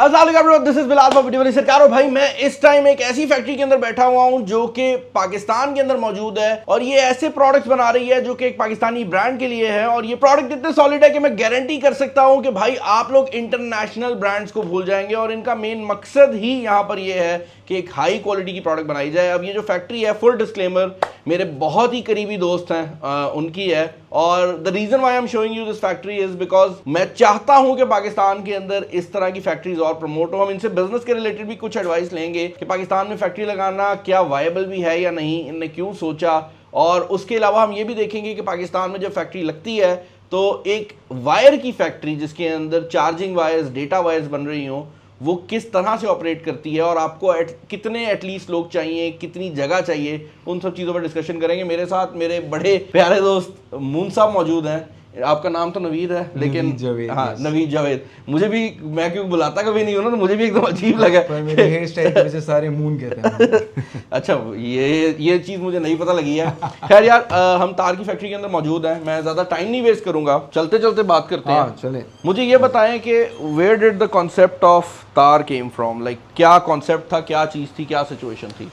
This is Bilal video सरकार। भाई मैं इस टाइम एक ऐसी फैक्ट्री के अंदर बैठा हुआ हूं जो कि पाकिस्तान के अंदर मौजूद है और ये ऐसे प्रोडक्ट्स बना रही है जो कि एक पाकिस्तानी ब्रांड के लिए है और ये प्रोडक्ट इतने सॉलिड है कि मैं गारंटी कर सकता हूं कि भाई आप लोग इंटरनेशनल ब्रांड्स को भूल जाएंगे और इनका मेन मकसद ही यहां पर ये है कि एक हाई क्वालिटी की प्रोडक्ट बनाई जाए। अब ये जो फैक्ट्री है, फुल डिस्क्लेमर, मेरे बहुत ही करीबी दोस्त हैं उनकी है और the reason why I am showing you this factory is because मैं चाहता हूं कि पाकिस्तान के अंदर इस तरह की फैक्ट्रीज और प्रमोट हो। हम इनसे बिजनेस के रिलेटेड भी कुछ एडवाइस लेंगे कि पाकिस्तान में फैक्ट्री लगाना क्या वायबल भी है या नहीं, इनने क्यों सोचा, और उसके अलावा हम ये भी देखेंगे कि पाकिस्तान में जब फैक्ट्री लगती है तो एक वायर की फैक्ट्री जिसके अंदर चार्जिंग वायर्स, डेटा वायर्स बन रही हों, वो किस तरह से ऑपरेट करती है और आपको कितने एटलीस्ट लोग चाहिए, कितनी जगह चाहिए, उन सब चीज़ों पर डिस्कशन करेंगे। मेरे साथ मेरे बड़े प्यारे दोस्त मून साहब मौजूद हैं। आपका नाम तो नवीद है लेकिन हाँ नवीद जावेद, मुझे भी, मैं क्योंकि बुलाता कभी नहीं हूँ ना तो मुझे भी एकदम अजीब लगा। पर मेरे हेयर स्टाइल की वजह से सारे मून कहते हैं। अच्छा, ये चीज़ मुझे नहीं पता लगी है। खैर यार, हम तार की फैक्ट्री के अंदर मौजूद हैं। मैं ज़्यादा टाइम नहीं वेस्ट करूंगा, चलते चलते बात करते हैं। चले। मुझे ये बताएं कि where did the concept of तार केम फ्रॉम, लाइक क्या कॉन्सेप्ट था, क्या चीज़ थी, क्या सिचुएशन थी?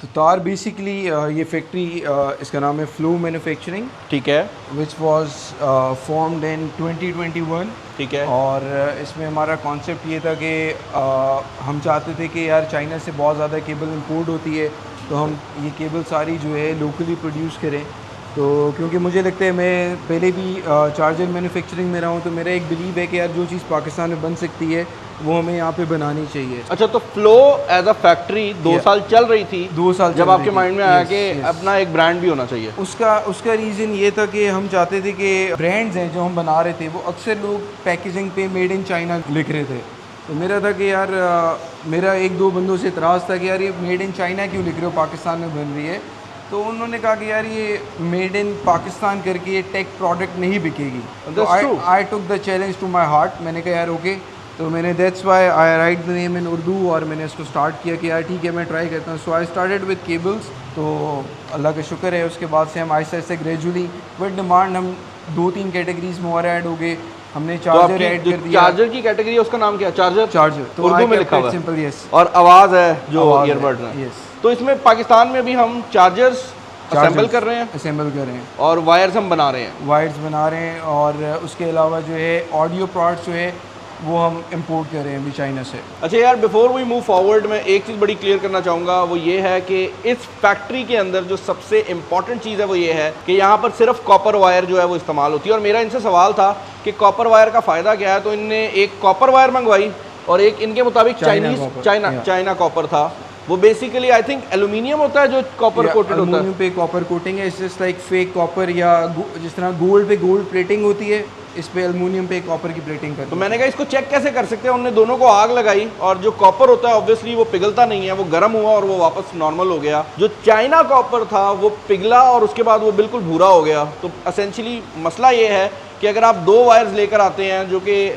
तो तार बेसिकली ये फैक्ट्री इसका नाम है फ्लो मैन्युफैक्चरिंग, ठीक है, विच वाज फॉर्म्ड इन 2021। ठीक है। और इसमें हमारा कॉन्सेप्ट ये था कि हम चाहते थे कि यार चाइना से बहुत ज़्यादा केबल इंपोर्ट होती है तो हम ये केबल सारी जो है लोकली प्रोड्यूस करें। तो क्योंकि मुझे लगता है, मैं पहले भी चार्जर मैन्युफैक्चरिंग में रहा हूँ, तो मेरा एक बिलीव है कि यार जो चीज़ पाकिस्तान में बन सकती है वो हमें यहाँ पे बनानी चाहिए। अच्छा, तो फ्लो एज अ फैक्ट्री 2 साल चल रही थी। 2 साल जब आपके माइंड में आया कि अपना एक ब्रांड भी होना चाहिए? उसका रीज़न ये था कि हम चाहते थे कि ब्रांड्स हैं जो हम बना रहे थे वो अक्सर लोग पैकेजिंग पे मेड इन चाइना लिख रहे थे। तो मेरा था कि यार मेरा 1-2 बंदों से इतराज़ था कि यार ये मेड इन चाइना क्यों लिख रहे हो, पाकिस्तान में बन रही है। तो उन्होंने कहा कि यार ये मेड इन पाकिस्तान करके ये टेक प्रोडक्ट नहीं बिकेगी। तो I took the challenge to my heart. मैंने कहा यार ओके, तो मैंने that's why I write the name in Urdu और मैंने इसको स्टार्ट किया कि यार ठीक है मैं ट्राई करता हूँ। सो आई स्टार्टेड विद केबल्स। तो अल्लाह का शुक्र है उसके बाद से हम Aahista Aahista gradually with demand हम 2-3 कैटेगरीज में और ऐड हो गए। हमने चार्जर ऐड कर दिया। चार्जर की कैटेगरी है, उसका नाम क्या है? चार्जर तो उर्दू में लिखा हुआ है सिंपल, यस। और आवाज़ है जो ईयरबड है, यस। तो इसमें पाकिस्तान में भी हम चार्जर्स असेंबल कर रहे हैं और वायर्स हम बना रहे हैं और उसके अलावा जो है ऑडियो प्रोडक्ट्स जो है वो हम इंपोर्ट कर रहे हैं अभी चाइना से। अच्छा यार, बिफोर वी मूव फॉरवर्ड मैं एक चीज़ बड़ी क्लियर करना चाहूँगा, वो ये है कि इस फैक्ट्री के अंदर जो सबसे इंपॉर्टेंट चीज़ है वो ये है कि यहाँ पर सिर्फ कॉपर वायर जो है वो इस्तेमाल होती है। और मेरा इनसे सवाल था कि कॉपर वायर का फ़ायदा क्या है, तो इनने एक कॉपर वायर मंगवाई और एक इनके मुताबिक चाइना कॉपर था। वो बेसिकली आई थिंक एल्यूमिनियम होता है जो कॉपर कोटेड होता है। पे कॉपर कोटिंग है, it's just like fake copper, या जिस तरह गोल्ड पे गोल्ड प्लेटिंग होती है, इस पे एल्युमिनियम पे कॉपर की प्लेटिंग करते हैं। तो मैंने कहा इसको चेक कैसे कर सकते हैं? उन्होंने दोनों को आग लगाई और जो कॉपर होता है ऑब्वियसली वो पिघलता नहीं है, वो गर्म हुआ और वो वापस नॉर्मल हो गया। जो चाइना कॉपर था वो पिघला और उसके बाद वो बिल्कुल भूरा हो गया। तो असेंशली मसला ये है कि अगर आप 2 वायर्स लेकर आते हैं जो कि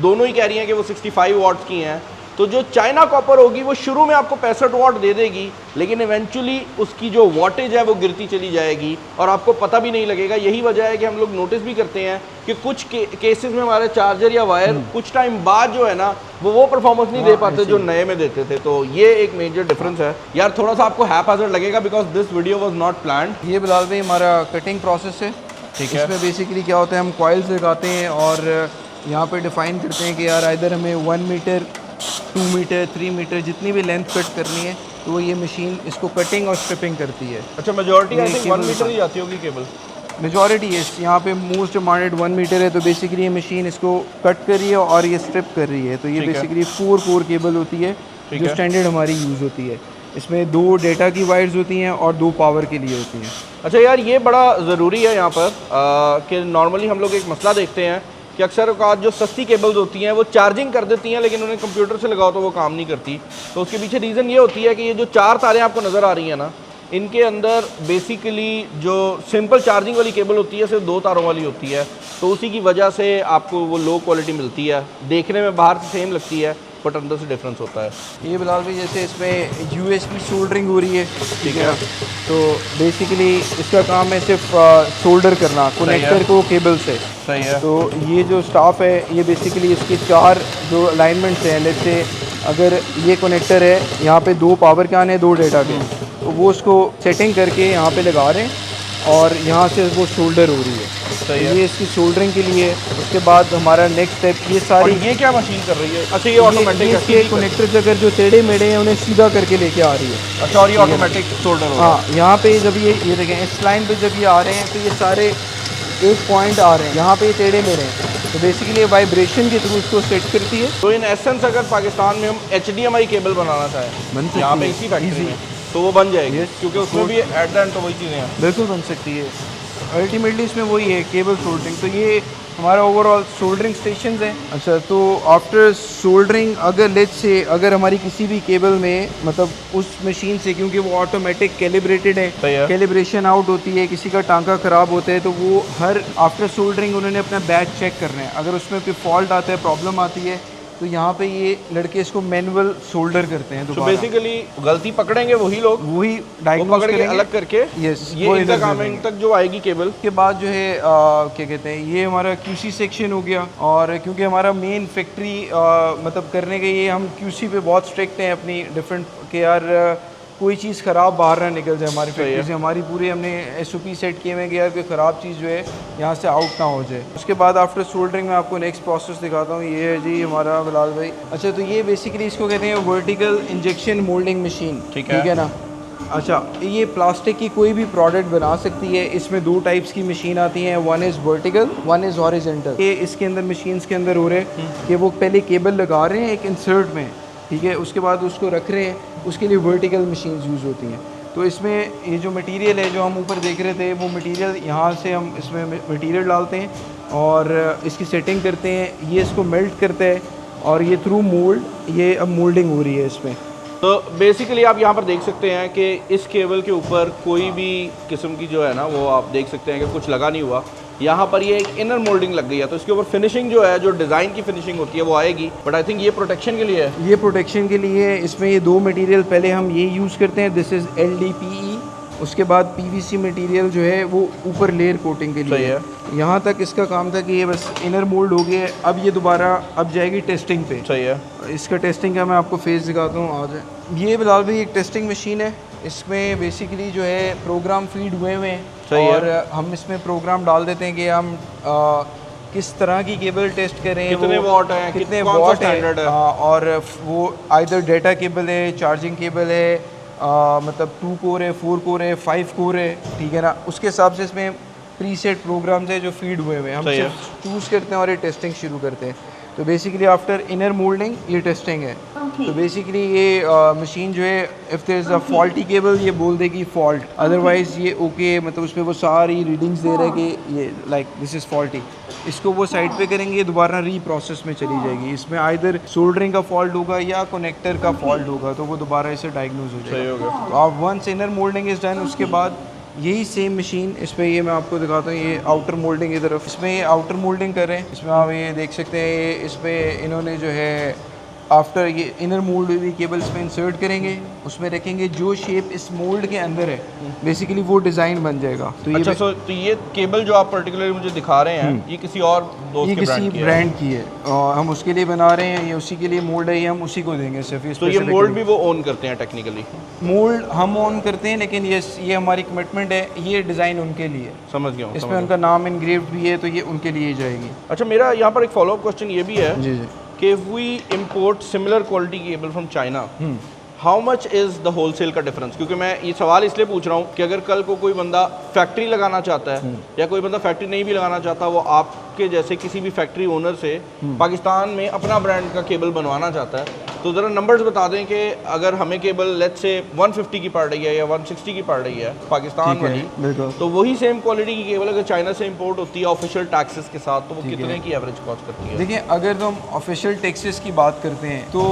दोनों ही कह रही हैं कि वो 65 वॉट्स की हैं, तो जो चाइना कॉपर होगी वो शुरू में आपको 65 वॉट दे देगी, लेकिन इवेंचुअली उसकी जो वॉटेज है वो गिरती चली जाएगी और आपको पता भी नहीं लगेगा। यही वजह है कि हम लोग नोटिस भी करते हैं कि कुछ केसेस में हमारे चार्जर या वायर कुछ टाइम बाद जो है ना वो परफॉर्मेंस नहीं दे पाते जो नए में देते थे। तो ये एक मेजर डिफरेंस है यार। थोड़ा सा आपको हैपहैज़र्ड लगेगा because this video was not planned. ये बिलाल भाई हमारा कटिंग प्रोसेस है, ठीक है। इसमें बेसिकली क्या होता है, हम कॉइल्स लगाते हैं और यहाँ पे डिफाइन करते हैं कि यार इधर हमें 1 मीटर, 2 मीटर, 3 मीटर जितनी भी लेंथ कट करनी है तो वो ये मशीन इसको कटिंग और स्ट्रिपिंग करती है। अच्छा, मेजॉरिटी आई थिंक 1 मीटर ही जाती होगी केबल। मेजॉरिटी है यहाँ पे, मोस्ट डिमांडेड 1 मीटर है। तो बेसिकली ये मशीन इसको कट कर रही है और ये स्ट्रिप कर रही है। तो ये बेसिकली 4 केबल होती है जो स्टैंडर्ड हमारी यूज़ होती है। इसमें 2 डेटा की वायर्स होती हैं और 2 पावर के लिए होती हैं। अच्छा यार, ये बड़ा ज़रूरी है यहाँ पर कि नॉर्मली हम लोग एक मसला देखते हैं कि अक्सर औकात जो सस्ती केबल्स होती हैं वो चार्जिंग कर देती हैं लेकिन उन्हें कंप्यूटर से लगाओ तो वो काम नहीं करती। तो उसके पीछे रीज़न ये होती है कि ये जो 4 तारें आपको नज़र आ रही हैं ना, इनके अंदर बेसिकली जो सिंपल चार्जिंग वाली केबल होती है सिर्फ 2 तारों वाली होती है। तो उसी की वजह से आपको वो लो क्वालिटी मिलती है, देखने में बाहर से सेम लगती है बट अंदर से डिफरेंस होता है। ये बिलाल भाई जैसे इसमें USB सोल्डरिंग हो रही है, ठीक है, तो बेसिकली इसका काम है सिर्फ सोल्डर करना कनेक्टर को केबल से। सही है। तो ये जो स्टाफ है ये बेसिकली इसके 4 जो अलाइनमेंट्स हैं, लेट्स से अगर ये कनेक्टर है, यहाँ पे 2 पावर के आने 2 डेटा के, तो वो उसको सेटिंग करके यहाँ पे लगा रहे हैं और यहाँ से वो शोल्डर हो रही है। सही है। ये इसकी शोल्डरिंग के लिए। उसके बाद हमारा नेक्स्ट स्टेप ये सारी, ये क्या मशीन कर रही है? अच्छा ये ऑटोमेटिक इसके कनेक्टर्स अगर जो टेढ़े मेढ़े हैं उन्हें सीधा करके लेके आ रही है। अच्छा, और ये ऑटोमेटिक शोल्डर होगा। हाँ, यहाँ पे जब ये देखें इस लाइन पे जब ये आ रहे हैं तो ये सारे एक पॉइंट आ रहे हैं, यहाँ पे ये टेढ़े मेढ़े हैं, तो बेसिकली वाइब्रेशन के थ्रू इसको सेट करती है। तो इन एसेंस अगर पाकिस्तान में हम HDMI केबल बनाना चाहें बन सकती यहाँ पे है, इसी फैक्ट्री easy। में, तो वो बन जाएगी, Yes, क्योंकि उसमें भी एट द एंड तो वही चीज़ें हैं। बिल्कुल बन सकती है। अल्टीमेटली इसमें वही है केबल सोल्डरिंग। तो ये हमारा ओवरऑल सोल्डरिंग स्टेशन है। अच्छा, तो आफ्टर सोल्डरिंग अगर लेट्स से अगर हमारी किसी भी केबल में मतलब उस मशीन से, क्योंकि वो ऑटोमेटिक कैलिब्रेटेड सही है। है, कैलिब्रेशन आउट होती है, किसी का टांका ख़राब होता है, तो वो हर आफ्टर सोल्डरिंग उन्होंने अपना बैच चेक करना है। अगर उसमें कोई फॉल्ट आता है, प्रॉब्लम आती है, तो यहाँ पे ये लड़के इसको मैनुअल सोल्डर करते हैं तो दोबारा। बेसिकली गलती पकड़ेंगे वही लोग, वही वो डायग्नोज पकड़ के करेंगे अलग करके यस, ये वो इनका इधर काम है, इन तक जो आएगी केबल। के बाद जो है क्या कहते हैं, ये हमारा QC सेक्शन हो गया। और क्योंकि हमारा मेन फैक्ट्री मतलब करने के ये हम QC पे बहुत स्ट्रिक्ट हैं अपनी डिफरेंट के यार कोई चीज़ ख़राब बाहर ना निकल जाए हमारी फैक्ट्री से। हमारी पूरी हमने SOP सेट किए हुए कि यार कोई ख़राब चीज़ जो है यहाँ से आउट ना हो जाए। उसके बाद आफ्टर सोल्डरिंग में आपको नेक्स्ट प्रोसेस दिखाता हूँ। ये है जी हमारा बिलाल भाई। अच्छा, तो ये बेसिकली इसको कहते हैं वर्टिकल इंजेक्शन मोल्डिंग मशीन, ठीक है ना। अच्छा, ये प्लास्टिक की कोई भी प्रोडक्ट बना सकती है। इसमें 2 टाइप्स की मशीन आती हैं, one is vertical, one is horizontal. ये इसके अंदर मशीन्स के अंदर हो रहे हैं कि वो पहले केबल लगा रहे हैं एक इंसर्ट में, ठीक है, उसके बाद उसको रख रहे हैं, उसके लिए वर्टिकल मशीन्स यूज़ होती हैं। तो इसमें ये जो मटेरियल है जो हम ऊपर देख रहे थे, वो मटेरियल यहाँ से हम इसमें मटेरियल डालते हैं और इसकी सेटिंग करते हैं, ये इसको मेल्ट करता है और ये थ्रू मोल्ड ये अब मोल्डिंग हो रही है इसमें। तो बेसिकली आप यहाँ पर देख सकते हैं कि इस केबल के ऊपर कोई भी किस्म की जो है ना, वो आप देख सकते हैं कि कुछ लगा नहीं हुआ। यहाँ पर ये एक इनर मोल्डिंग लग गई है, तो इसके ऊपर फिनिशिंग जो है, जो डिज़ाइन की फिनिशिंग होती है वो आएगी। बट आई थिंक ये प्रोटेक्शन के लिए है। ये प्रोटेक्शन के लिए इसमें ये 2 मटेरियल पहले हम ये यूज़ करते हैं, दिस इज़ LDPE। उसके बाद PVC मटेरियल जो है वो ऊपर लेयर कोटिंग के लिए है। यहाँ तक इसका काम था कि ये बस इनर मोल्ड हो गया है। अब ये दोबारा अब जाएगी टेस्टिंग पे। सही है। इसका टेस्टिंग का मैं आपको फेस दिखाता हूँ आज। ये बिलाल भाई एक टेस्टिंग मशीन है। इसमें बेसिकली जो है प्रोग्राम फीड हुए हुए हैं और हम इसमें प्रोग्राम डाल देते हैं कि हम किस तरह की केबल टेस्ट करें, कितने वॉट है, कितने कौन सा वॉट स्टैंडर्ड है, और वो आइदर डेटा केबल है, चार्जिंग केबल है, मतलब 2 कोर है, 4 कोर है, 5 कोर है, ठीक है ना। उसके हिसाब से इसमें प्रीसेट प्रोग्राम्स है जो फीड हुए हुए हैं, हम सिर्फ चूज़ करते हैं और ये टेस्टिंग शुरू करते हैं। तो बेसिकली आफ्टर इनर मोल्डिंग ये टेस्टिंग है। तो बेसिकली ये मशीन जो है if there is a faulty cable ये बोल देगी फॉल्ट, अदरवाइज़ ये ओके, मतलब उस पर वो सारी रीडिंग्स दे रहा है कि ये लाइक दिस इज़ फॉल्टी। इसको वो साइड पे करेंगे, दोबारा रीप्रोसेस में चली जाएगी। इसमें आइदर सोल्डरिंग का फॉल्ट होगा या कनेक्टर का फॉल्ट होगा, तो वो दोबारा इसे डायग्नोज हो जाएगा। तो आप once inner moulding is done, उसके बाद यही सेम मशीन इस पर ये मैं आपको दिखाता हूँ, ये आउटर मोल्डिंग की तरफ। इसमें ये आउटर मोल्डिंग कर रहे हैं। इसमें आप ये देख सकते हैं, ये इस पर इन्होंने जो है आफ्टर ये इनर मोल्ड हुई केबल्स में इंसर्ट करेंगे, उसमें रखेंगे, जो शेप इस मोल्ड के अंदर है बेसिकली वो डिज़ाइन बन जाएगा। तो अच्छा, तो ये केबल जो आप पर्टिकुलरली मुझे दिखा रहे हैं, ये किसी और दोस्त के किसी ब्रांड की है और हम उसके लिए बना रहे हैं, ये उसी के लिए मोल्ड है, ये हम उसी को देंगे सिर्फ। तो ये मोल्ड भी वो ओन करते हैं टेक्निकली? मोल्ड हम ओन करते हैं, लेकिन ये हमारी कमिटमेंट है, ये डिज़ाइन उनके लिए। समझ गया हूँ। इसमें उनका नाम इनग्रेव्ड भी है, तो ये उनके लिए जाएगी। अच्छा, मेरा यहाँ पर एक फॉलोअप क्वेश्चन ये भी है जी जी कि if we import similar quality cable from China, how much is the wholesale का डिफरेंस? क्योंकि मैं ये सवाल इसलिए पूछ रहा हूँ कि अगर कल को कोई बंदा फैक्ट्री लगाना चाहता है या कोई बंदा फैक्ट्री नहीं भी लगाना चाहता, वो आपके जैसे किसी भी फैक्ट्री ओनर से पाकिस्तान में अपना ब्रांड का केबल बनवाना चाहता है, तो ज़रा नंबर्स बता दें कि अगर हमें केबल लेट्स से 150 की पड़ रही है या 160 की पड़ रही है पाकिस्तान वाली, बिल्कुल। तो वही सेम क्वालिटी की केबल अगर चाइना से इंपोर्ट होती है ऑफिशियल टैक्सेस के साथ, तो वो कितने की एवरेज कॉस्ट करती है? देखिए, अगर तो हम ऑफिशियल टैक्सेस की बात करते हैं तो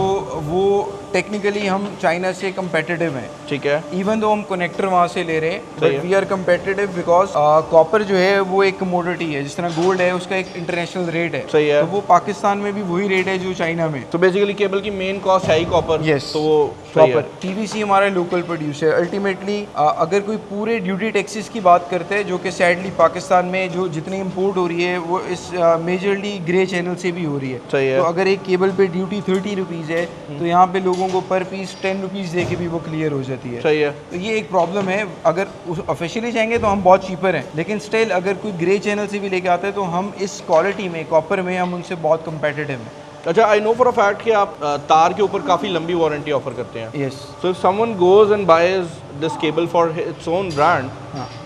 वो टेक्निकली हम चाइना से कंपेटिटिव हैं। ठीक है, इवन दो हम कनेक्टर वहाँ से ले रहे हैं, but we are competitive because copper जो है वो एक कमोडिटी है, जिस तरह गोल्ड है उसका एक इंटरनेशनल रेट है। सही है। तो वो पाकिस्तान में भी वही रेट है जो चाइना में। तो बेसिकली केबल की मेन कॉस्ट है ही कॉपर। Yes. तो वो प्रॉपर पीवीसी हमारा लोकल प्रोड्यूस है। अल्टीमेटली अगर कोई पूरे ड्यूटी टैक्सेस की बात करते हैं, जो कि सैडली पाकिस्तान में जो जितनी इंपोर्ट हो रही है वो इस मेजरली ग्रे चैनल से भी हो रही है। सही है। तो अगर एक केबल पे ड्यूटी 30 रुपीज़ है तो यहाँ पे लोगों को पर पीस 10 रुपीज़ दे के भी वो क्लियर हो जाती है। सही है। तो ये एक प्रॉब्लम है। अगर ऑफिशियली जाएंगे तो हम बहुत चीपर हैं, लेकिन स्टिल अगर कोई ग्रे चैनल से भी लेके आते हैं तो हम इस क्वालिटी में कॉपर में हम उनसे बहुत कंपेटिटिव हैं। अच्छा, I know for a fact कि आप तार के ऊपर काफ़ी लंबी वारंटी ऑफर करते हैं। Yes. So if someone goes and boys this cable for its own brand,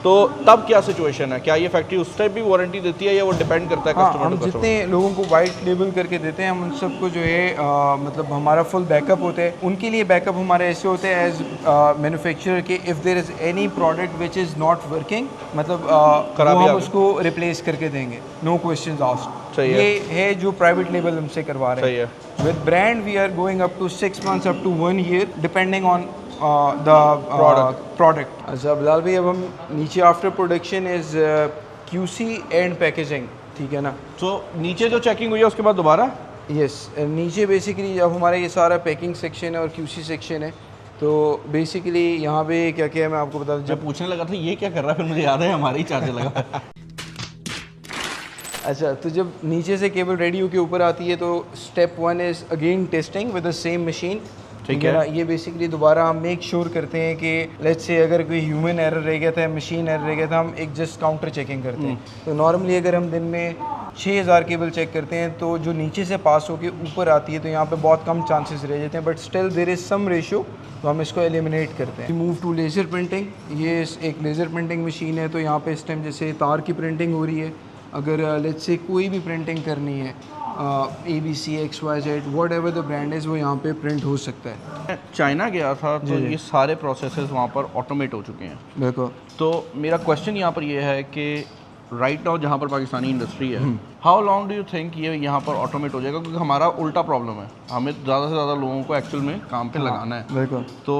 तो तब क्या सिचुएशन है? क्या ये फैक्ट्री उस टाइप भी वारंटी देती है या वो डिपेंड करता है कस्टमर हम टू कस्टमर? जितने लोगों को वाइट लेबल करके देते हैं हम उन सबको जो है मतलब हमारा फुल बैकअप होता है। उनके लिए बैकअप हमारे ऐसे होते हैं एज मैन्युफैक्चरर के, if there is any product which is not working, मतलब वो हम उसको रिप्लेस करके देंगे, नो क्वेश्चंस आस्क्ड। सही है। ये है जो प्राइवेट लेबल हमसे करवा रहे सही हैं। है। With brand we are going up to 6 months up to 1 year depending on the product. अच्छा बिलाल भाई, अब हम नीचे after production is QC and packaging, ठीक है ना? तो नीचे जो चेकिंग हुई है उसके बाद दोबारा? यस, नीचे बेसिकली अब हमारा ये सारा पैकिंग सेक्शन है और QC सेक्शन है। तो बेसिकली यहाँ पे क्या क्या है मैं आपको बता दूँ। जब पूछने लगा था ये क्या कर रहा है, फिर मुझे याद है हमारा ही चार्जर लगा। अच्छा, तो जब नीचे से केबल रेडी होकर ऊपर आती है तो step 1 is again testing with the same machine, ठीक है ना? ये बेसिकली दोबारा हम मेक श्योर करते हैं कि लेट्स से अगर कोई ह्यूमन एरर रह गया था, मशीन एरर रह गया था, हम एक जस्ट काउंटर चेकिंग करते हैं। तो नॉर्मली अगर हम दिन में 6000 केबल चेक करते हैं तो जो नीचे से पास होके ऊपर आती है तो यहाँ पे बहुत कम चांसेस रह जाते हैं, but still there is some ratio, तो हम इसको एलिमिनेट करते हैं। Move to laser printing. ये एक लेज़र प्रिंटिंग मशीन है। तो यहाँ पे इस टाइम जैसे तार की प्रिंटिंग हो रही है, अगर लेट्स से कोई भी प्रिंटिंग करनी है ABC XYZ what ever the brand is, वो यहाँ पे प्रिंट हो सकता है। चाइना गया था तो ये सारे प्रोसेसेस वहाँ पर ऑटोमेट हो चुके हैं। बिल्कुल। तो मेरा क्वेश्चन यहाँ पर ये है कि राइट नाउ जहाँ पर पाकिस्तानी इंडस्ट्री है, how long do you think ये यहाँ पर ऑटोमेट हो जाएगा? क्योंकि हमारा उल्टा प्रॉब्लम है, हमें ज़्यादा से ज़्यादा लोगों को एक्चुअल में काम पे लगाना है। बिल्कुल। तो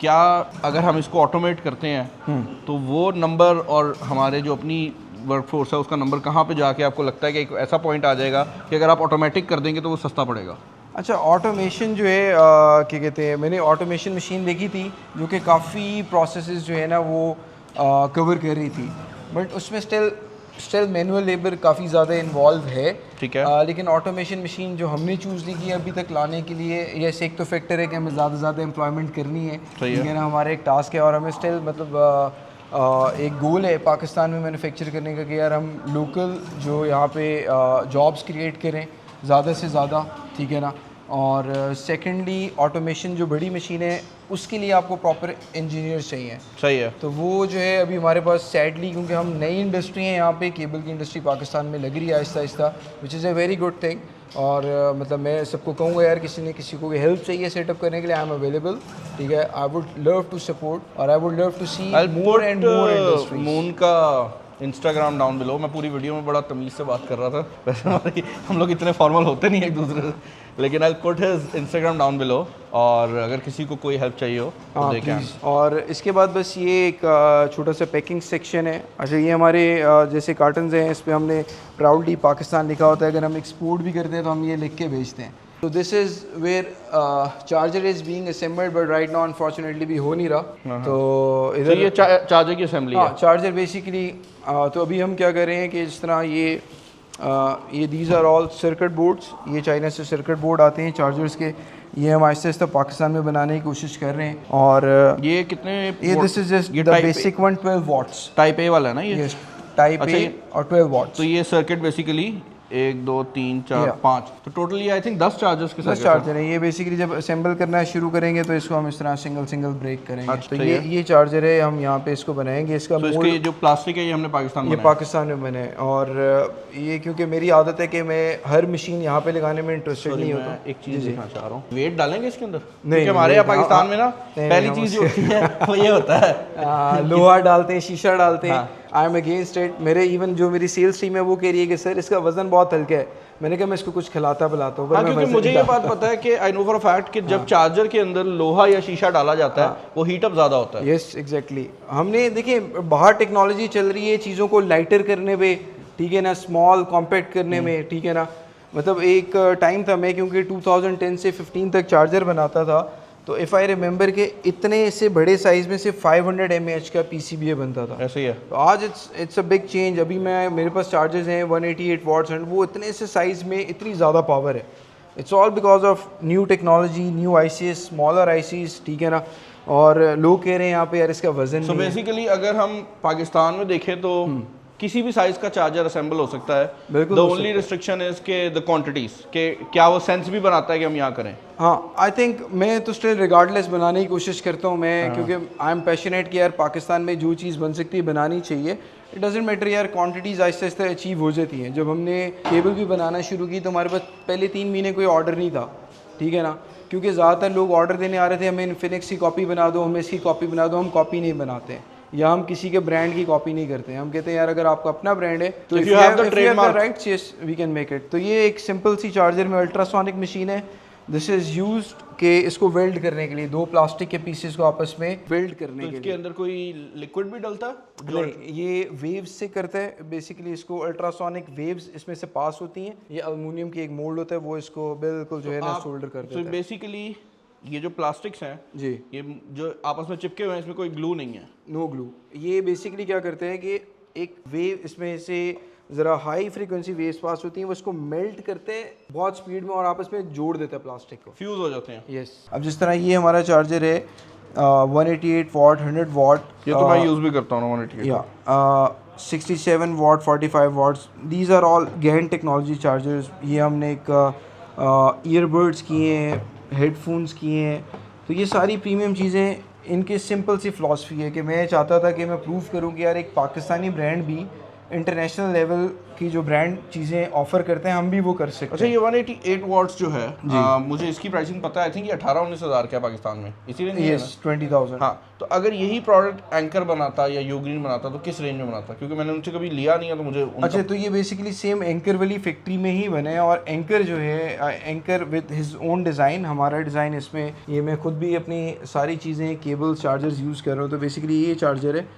क्या अगर हम इसको ऑटोमेट करते हैं तो वो नंबर और हमारे जो अपनी वर्कफोर्स है उसका नंबर कहाँ पे जाके आपको लगता है कि एक ऐसा पॉइंट आ जाएगा कि अगर आप ऑटोमेटिक कर देंगे तो वो सस्ता पड़ेगा? अच्छा, ऑटोमेशन जो है क्या कहते हैं, मैंने ऑटोमेशन मशीन देखी थी जो कि काफ़ी प्रोसेसेस जो है ना वो कवर कर रही थी, बट उसमें स्टिल मैनुअल लेबर काफ़ी ज़्यादा इन्वॉल्व है। ठीक है। लेकिन ऑटोमेशन मशीन जो हमने चूज़ नहीं की अभी तक लाने के लिए, ये एक तो फैक्टर है कि हमें ज़्यादा से ज़्यादा एम्प्लॉयमेंट करनी है, ठीक है ना? हमारा एक टास्क है और हमें स्टिल मतलब एक गोल है पाकिस्तान में मैन्युफैक्चर करने का कि यार हम लोकल जो यहाँ पे जॉब्स क्रिएट करें ज़्यादा से ज़्यादा, ठीक है ना? और सेकेंडली ऑटोमेशन जो बड़ी मशीन है उसके लिए आपको प्रॉपर इंजीनियर्स चाहिए। सही है। तो वो जो है अभी हमारे पास सैडली, क्योंकि हम नई इंडस्ट्री है यहाँ पे, केबल की इंडस्ट्री पाकिस्तान में लग रही है Aahista Aahista, which is a very good thing. और मतलब मैं सबको कहूँगा यार किसी को हेल्प चाहिए सेटअप करने के लिए, आई एम अवेलेबल, ठीक है? I would love to support और I would love to see more and more industries. Moon का इंस्टाग्राम डाउन बिलो। मैं पूरी वीडियो में बड़ा तमीज़ से बात कर रहा था, वैसे हम लोग इतने फॉर्मल होते नहीं एक दूसरे से, लेकिन I put his Instagram down below और अगर किसी को कोई हेल्प चाहिए हो तो दे कैन। और इसके बाद बस ये एक छोटा सा पैकिंग सेक्शन है। अच्छा, ये हमारे जैसे कार्टन्स हैं, इस पर हमने प्राउडली पाकिस्तान लिखा होता है। अगर हम एक्सपोर्ट भी करते हैं तो हम ये लिख के भेजते हैं। तो this is where charger is being assembled, but right now unfortunately भी हो नहीं रहा। तो इधर ये चार्जर की असेंबली है। चार्जर बेसिकली तो अभी हम क्या कर रहे हैं कि जिस तरह ये these are all circuit boards, ये चाइना से सर्किट बोर्ड आते हैं चार्जर्स के, ये हम आहिस्ता आहिस्ता पाकिस्तान में बनाने की कोशिश कर रहे हैं। और ये कितने, ये this is just the basic 112 watts, type A वाला है ना ये? टाइप ए और 12 वाट्स। तो ये सर्किट बेसिकली 1 2 3 4 5, तो टोटली आई थिंक 10 चार्जर्स के साथ 10 चार्जर है ये। बेसिकली जब असेंबल करना शुरू करेंगे तो इसको हम इस तरह सिंगल ब्रेक करेंगे। अच्छा, तो ये चार्जर है, हम यहाँ पे इसको बनाएंगे। इसका तो इसके ये जो प्लास्टिक है ये हमने पाकिस्तान में ये पाकिस्तान में बने हैं। और ये क्योंकि मेरी आदत है कि मैं हर मशीन यहाँ पे लगाने में इंटरेस्टेड नहीं होता। एक चीज़ देखना चाह रहा हूँ, वेट डालेंगे इसके अंदर? नहीं, क्योंकि हमारे यहाँ weight, पाकिस्तान में ना पहली चीज़ जो होती है वो ये होता है लोहा डालते हैं, शीशा डालते हैं। I am against it. मेरे इवन जो मेरी सेल्स टीम है वो कह रही है कि सर इसका वजन बहुत हल्का है। मैंने कहा मैं इसको कुछ खिलाता पिलाता हूँ। हाँ, क्योंकि मुझे ये बात पता है कि I know for a fact कि जब चार्जर के अंदर लोहा या शीशा डाला जाता है वो हीट अप ज़्यादा होता है। Yes exactly. हमने देखिए बाहर टेक्नोलॉजी चल रही है चीज़ों को लाइटर करने पे, ठीक है ना, स्मॉल कॉम्पैक्ट करने में, ठीक है ना। मतलब एक टाइम था, मैं क्योंकि 2010 से 15 तक चार्जर बनाता था, तो इफ़ आई रिमेंबर के इतने से बड़े साइज़ में सिर्फ 500 mAh का PCBA बनता था। ऐसे ही है। तो आज इट्स अ बिग चेंज। अभी मेरे पास चार्जर्स हैं 188 वॉट्स एंड वो इतने से साइज़ में इतनी ज़्यादा पावर है। It's all because of new technology, new ICs, smaller ICs, ठीक है ना। और लोग कह रहे हैं यहाँ पे यार इसका वजन सो बेसिकली अगर हम पाकिस्तान में देखें तो किसी भी साइज का चार्जर असेंबल हो सकता है। बिल्कुल द ओनली रिस्ट्रिक्शन इज के द क्वांटिटीज के क्या वो सेंस भी बनाता है कि हम यहाँ करें। हाँ, आई थिंक मैं तो स्टिल रिगार्डलेस बनाने की कोशिश करता हूँ मैं, क्योंकि आई एम पैशनेट कि यार पाकिस्तान में जो चीज़ बन सकती है बनानी चाहिए। इट डजेंट मैटर यार, क्वांटिटीज़ आहिस्ते आहिस्ते अचीव हो जाती हैं। जब हमने केबल भी बनाना शुरू की तो हमारे पास पहले 3 महीने कोई ऑर्डर नहीं था, ठीक है ना, क्योंकि ज़्यादातर लोग ऑर्डर देने आ रहे थे हमें इन्फिनिक्स की कॉपी बना दो, हमें इसकी कॉपी बना दो। हम कॉपी नहीं बनाते हैं या हम किसी के ब्रांड की कॉपी नहीं करते हैं। हम कहते हैं यार अगर आपका अपना ब्रांड है तो if you have the trademark rights, yes we can make it. तो ये एक सिंपल सी चार्जर में अल्ट्रासोनिक मशीन है। दिस इज यूज्ड के इसको वेल्ड करने के लिए, 2 प्लास्टिक के पीसेस को आपस में वेल्ड करने के लिए। इसके अंदर कोई लिक्विड भी डलता है? नहीं, ये वेव्स से करता है बेसिकली। इसको अल्ट्रासोनिक वेव्स इसमें से पास होती हैं। ये एल्युमिनियम की एक मोल्ड होता है, वो इसको बिल्कुल जो है ना सोल्डर कर देता है। तो बेसिकली ये जो प्लास्टिक्स हैं जी, ये जो आपस में चिपके हुए हैं इसमें कोई ग्लू नहीं है? No glue. ये बेसिकली क्या करते हैं कि एक वेव इसमें से ज़रा हाई फ्रीक्वेंसी वेव्स पास होती हैं, वो इसको मेल्ट करते हैं बहुत स्पीड में और आपस में जोड़ देते हैं प्लास्टिक को, फ्यूज हो जाते हैं। यस। अब जिस तरह ये हमारा चार्जर है 188 वॉट, 100 वॉट, ये तो मैं यूज़ भी करता हूँ 188। या 67 watt, 45 watts, these are all GaN technology chargers. ये हमने एक ईयरबड्स किए हैं, हेडफोन्स किए हैं। तो ये सारी प्रीमियम चीज़ें, इनकी सिंपल सी फ़िलासफ़ी है कि मैं चाहता था कि मैं प्रूव करूं कि यार एक पाकिस्तानी ब्रांड भी इंटरनेशनल लेवल की जो ब्रांड चीज़ें ऑफ़र करते हैं हम भी वो कर सकते हैं। अच्छा, ये 188 वॉट्स जो है मुझे इसकी प्राइसिंग पता है, आई थिंक ये 18-19 हज़ार का पाकिस्तान में, इसीलिए नहीं है ना? 20,000। हाँ, तो अगर यही प्रोडक्ट एंकर बनाता या यूग्रीन बनाता तो किस रेंज में बनाता? क्योंकि मैंने उनसे कभी लिया नहीं है तो मुझे अच्छा, तो ये बेसिकली सेम एंकर वाली फैक्ट्री में ही बने हैं। और एंकर जो है, anchor with his own design, हमारा डिज़ाइन इसमें, ये मैं खुद भी अपनी सारी चीज़ें केबल्स चार्जर्स यूज़ कर रहा हूँ। तो बेसिकली ये चार्जर है,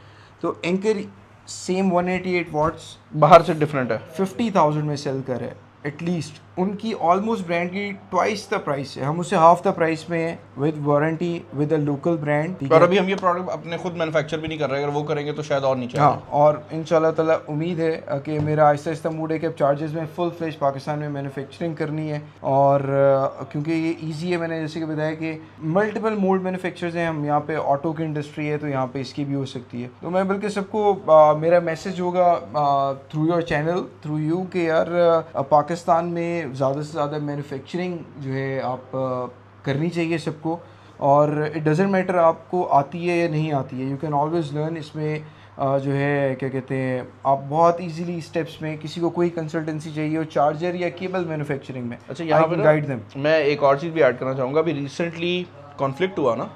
तो एंकर सेम 188 वॉट्स बाहर से डिफरेंट है, 50,000 में सेल कर है एटलीस्ट। उनकी ऑलमोस्ट ब्रांड की ट्वाइस द प्राइस है, हम उससे हाफ द प्राइस में है, with warranty, with a local brand. और अभी हम ये प्रोडक्ट अपने खुद मैन्युफैक्चर भी नहीं कर रहे, अगर वो करेंगे तो शायद और नीचे। हाँ, और इंशाल्लाह ताला उम्मीद है कि मेरा आहिस्ता आहिस्ता मूड है कि अब चार्जर्स में फुल फ्लेश पाकिस्तान में मैन्युफैक्चरिंग करनी है। और क्योंकि ये ईजी है, मैंने जैसे कि बताया कि मल्टीपल मोल्ड मैन्युफैक्चरर्स हैं हम यहाँ पे, ऑटो की इंडस्ट्री है तो यहाँ पे इसकी भी हो सकती है। तो मैं बल्कि सबको मेरा मैसेज होगा through your channel, through you, कि यार पाकिस्तान में ज़्यादा से ज़्यादा मैन्युफैक्चरिंग जो है आप करनी चाहिए सबको। और इट डजेंट मैटर आपको आती है या नहीं आती है, यू कैन ऑलवेज लर्न। इसमें जो है क्या कहते हैं, आप बहुत इजीली स्टेप्स में, किसी को कोई कंसल्टेंसी चाहिए हो चार्जर या केबल मैन्युफैक्चरिंग में, अच्छा यहाँ पे गाइड देम। मैं एक और चीज़ भी ऐड करना चाहूँगा। अभी रिसेंटली कॉन्फ्लिक्ट हुआ ना,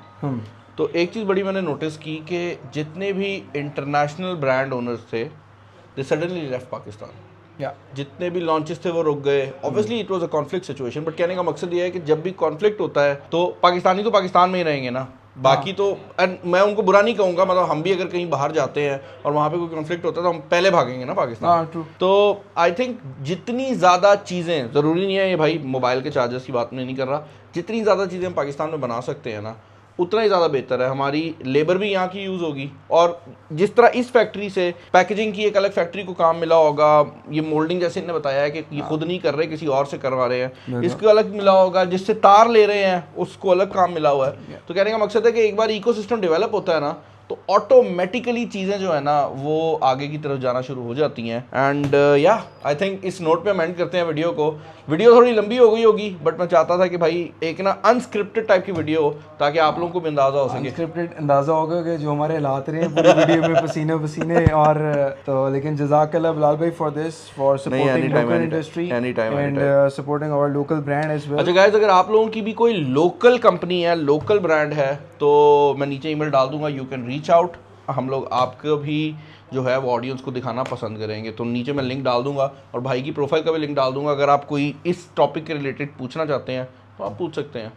तो एक चीज़ बड़ी मैंने नोटिस की कि जितने भी इंटरनेशनल ब्रांड ओनर्स थे दे सडनली लेफ्ट पाकिस्तान। या जितने भी लॉन्चेस थे वो रुक गए। Obviously it was a conflict situation, but कहने का मकसद ये है कि जब भी कॉन्फ्लिक्ट होता है तो पाकिस्तानी तो पाकिस्तान में ही रहेंगे ना, बाकी तो मैं उनको बुरा नहीं कहूँगा, मतलब हम भी अगर कहीं बाहर जाते हैं और वहाँ पे कोई कॉन्फ्लिक्ट होता है तो हम पहले भागेंगे ना पाकिस्तान। तो आई थिंक जितनी ज़्यादा चीज़ें, ज़रूरी नहीं है ये भाई मोबाइल के चार्जर्स की बात मैं नहीं कर रहा, जितनी ज़्यादा चीज़ें हम पाकिस्तान में बना सकते हैं ना उतना ही ज़्यादा बेहतर है। हमारी लेबर भी यहाँ की यूज़ होगी, और जिस तरह इस फैक्ट्री से पैकेजिंग की एक अलग फैक्ट्री को काम मिला होगा, ये मोल्डिंग जैसे इन्होंने बताया है कि ये खुद नहीं कर रहे, किसी और से करवा रहे हैं, इसको अलग मिला होगा, जिससे तार ले रहे हैं उसको अलग काम मिला हुआ है। तो कहने का मकसद है कि एक बार इकोसिस्टम डेवलप होता है ना तो ऑटोमेटिकली चीज़ें जो है ना वो आगे की तरफ जाना शुरू हो जाती हैं। एंड या आई थिंक इस नोट पे हम एंड करते हैं वीडियो को। वीडियो थोड़ी लंबी हो गई होगी बट मैं चाहता था कि भाई एक ना अनस्क्रिप्टेड टाइप की वीडियो हो ताकि आप लोगों को भी अंदाज़ा हो सके। स्क्रिप्टेड अंदाज़ा होगा कि जो हमारे हालात रहे हैं पूरी वीडियो में पसीने पसीने और तो लेकिन जज़ाकल्लाह बिलाल भाई for this for supporting local industry and supporting our local brand as well. अच्छा गाइस, अगर आप लोगों की भी कोई लोकल कंपनी है, लोकल ब्रांड है, तो मैं नीचे ईमेल डाल दूंगा, यू कैन रीच आउट। हम लोग आपको भी जो है वो ऑडियंस को दिखाना पसंद करेंगे, तो नीचे मैं लिंक डाल दूंगा और भाई की प्रोफाइल का भी लिंक डाल दूंगा। अगर आप कोई इस टॉपिक के रिलेटेड पूछना चाहते हैं तो आप पूछ सकते हैं।